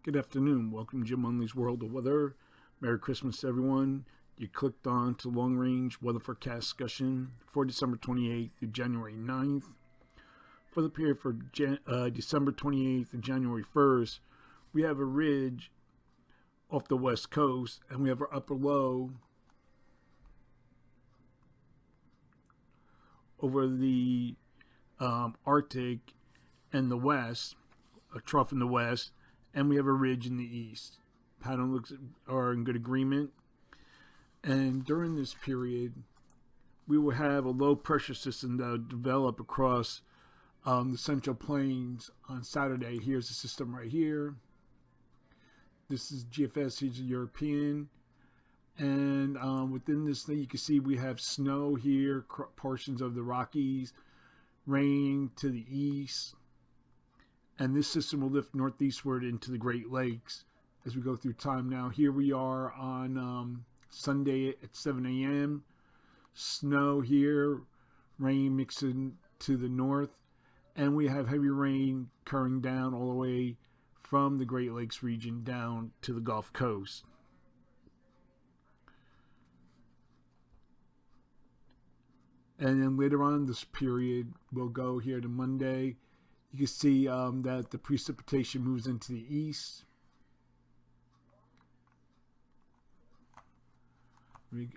Good afternoon. Welcome to Jim Munley's World of Weather. Merry Christmas, everyone. You clicked on to Long Range Weather Forecast Discussion for December 28th through January 9th. For the period for December 28th and January 1st, we have a ridge off the west coast, and we have our upper low over the Arctic and the west, a trough in the west, and we have a ridge in the east. Pattern looks are in good agreement. And during this period, we will have a low pressure system that will develop across the Central Plains on Saturday. Here's the system right here. This is GFS, here's the European. And within this thing, you can see we have snow here, portions of the Rockies, rain to the east. And this system will lift northeastward into the Great Lakes as we go through time. Now, here we are on Sunday at 7 a.m. Snow here, rain mixing to the north, and we have heavy rain occurring down all the way from the Great Lakes region down to the Gulf Coast. And then later on in this period, we'll go here to Monday. You can see that the precipitation moves into the east. We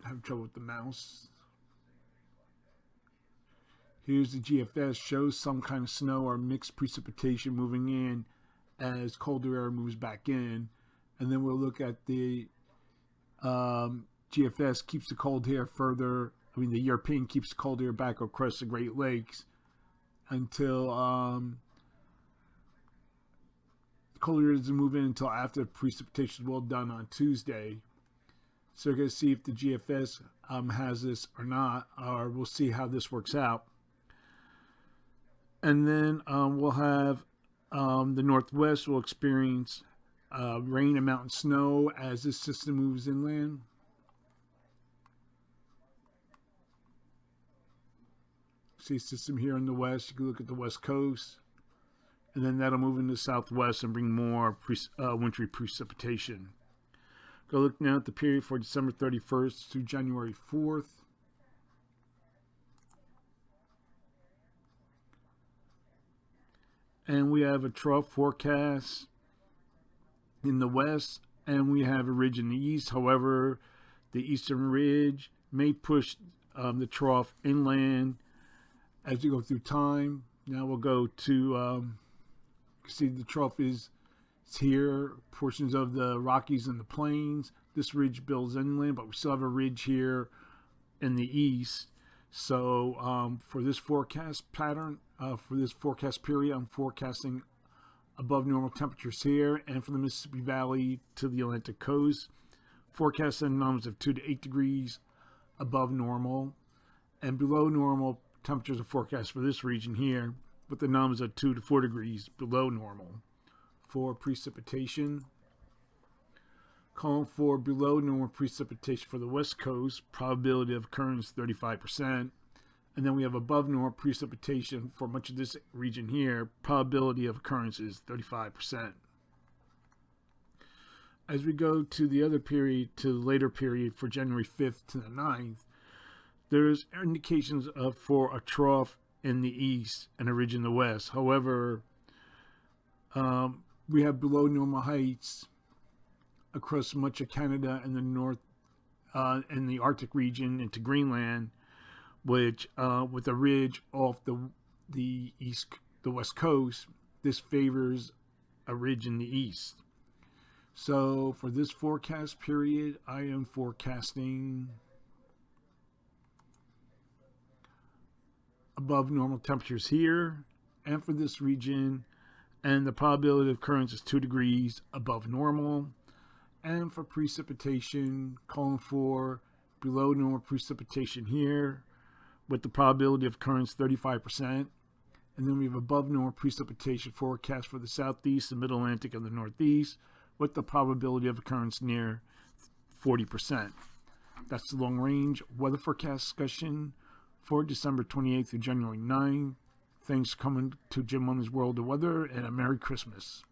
have trouble with the mouse. Here's the GFS, shows some kind of snow or mixed precipitation moving in as colder air moves back in. And then we'll look at the GFS keeps the cold air further. The European keeps the cold air back across the Great Lakes until the colder air doesn't move in until after precipitation is well done on Tuesday. So we're going to see if the GFS has this or not, or we'll see how this works out. And then we'll have the Northwest will experience rain and mountain snow as this system moves inland. See a system here in the west. You can look at the west coast, and then that'll move into the southwest and bring more wintry precipitation. Go look now at the period for December 31st to January 4th. And we have a trough forecast in the west, and we have a ridge in the east. However, the eastern ridge may push the trough inland as we go through time. Now we'll go to, you can see the trough is here, portions of the Rockies and the Plains. This ridge builds inland, but we still have a ridge here in the east. So for this forecast pattern, for this forecast period, I'm forecasting above normal temperatures here, and from the Mississippi Valley to the Atlantic coast, forecasting numbers of 2 to 8 degrees above normal, and below normal temperatures are forecast for this region here, with the numbers of 2 to 4 degrees below normal. For precipitation, calling for below normal precipitation for the west coast, probability of occurrence 35%, and then we have above normal precipitation for much of this region here, probability of occurrence is 35%. As we go to the other period, to the later period for January 5th to the 9th, there's indications for a trough in the east and a ridge in the west. However, we have below normal heights across much of Canada and the north and the Arctic region into Greenland, which with a ridge off the west coast, this favors a ridge in the east. So for this forecast period, I am forecasting above normal temperatures here and for this region, and the probability of occurrence is 2 degrees above normal. And for precipitation, calling for below normal precipitation here with the probability of occurrence 35%. And then we have above normal precipitation forecast for the southeast, the middle Atlantic, and the northeast with the probability of occurrence near 40%. That's the long range weather forecast discussion for December 28th through January 9th. Thanks for coming to Jim Munder's World of Weather, and a Merry Christmas.